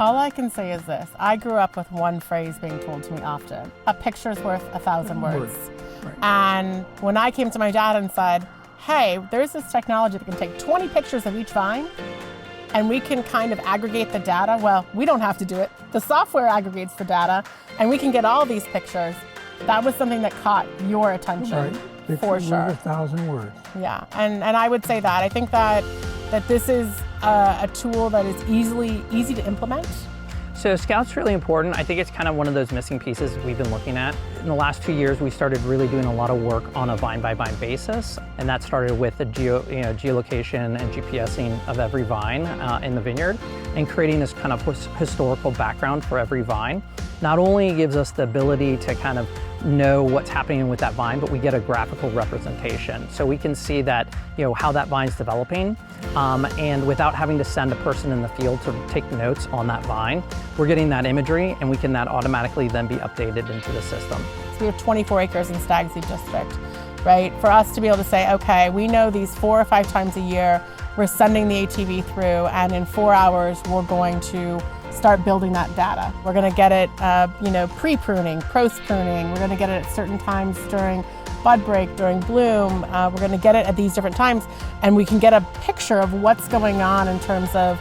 All I can say is this. I grew up with one phrase being told to me often: a picture's worth 1,000 words. Right. And when I came to my dad and said, hey, there's this technology that can take 20 pictures of each vine and we can kind of aggregate the data. Well, we don't have to do it. The software aggregates the data and we can get all these pictures. That was something that caught your attention, Right. for sure. 1,000 words. Yeah, and I would say that. I think that this is a tool that is easy to implement. So Scout's really important. I think it's kind of one of those missing pieces we've been looking at. In the last 2 years, we started really doing a lot of work on a vine-by-vine basis, and that started with the geolocation and GPSing of every vine in the vineyard, and creating this kind of historical background for every vine. Not only gives us the ability to kind of know what's happening with that vine, but we get a graphical representation. So we can see that, how that vine's developing, and without having to send a person in the field to take notes on that vine, we're getting that imagery, and we can that automatically then be updated into the system. So we have 24 acres in Stag's Leap District, right? For us to be able to say, okay, we know these 4 or 5 times a year, we're sending the ATV through, and in 4 hours, we're going to start building that data. We're going to get it, pre-pruning, post-pruning. We're going to get it at certain times during bud break, during bloom. We're going to get it at these different times, and we can get a picture of what's going on in terms of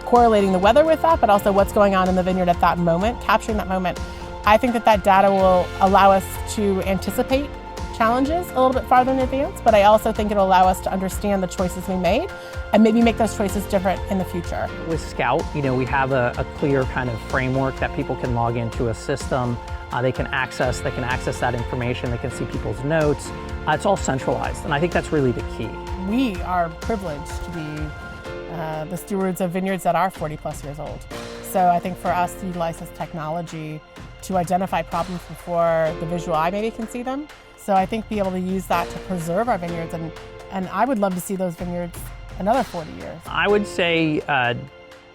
correlating the weather with that, but also what's going on in the vineyard at that moment, capturing that moment. I think that data will allow us to anticipate challenges a little bit farther in advance, but I also think it'll allow us to understand the choices we made and maybe make those choices different in the future. With Scout, we have a clear kind of framework that people can log into a system. They can access that information. They can see people's notes. It's all centralized, and I think that's really the key. We are privileged to be the stewards of vineyards that are 40 plus years old. So I think for us to utilize this technology to identify problems before the visual eye maybe can see them. So I think be able to use that to preserve our vineyards, and I would love to see those vineyards another 40 years. I would say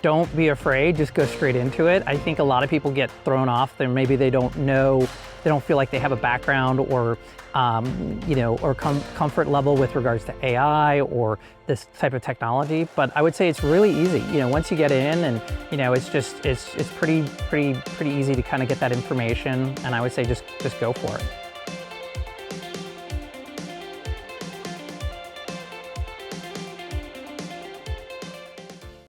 don't be afraid, just go straight into it. I think a lot of people get thrown off. Maybe they don't know, they don't feel like they have a background or comfort level with regards to AI or this type of technology. But I would say it's really easy. Once you get in, and it's pretty easy to kind of get that information. And I would say just go for it.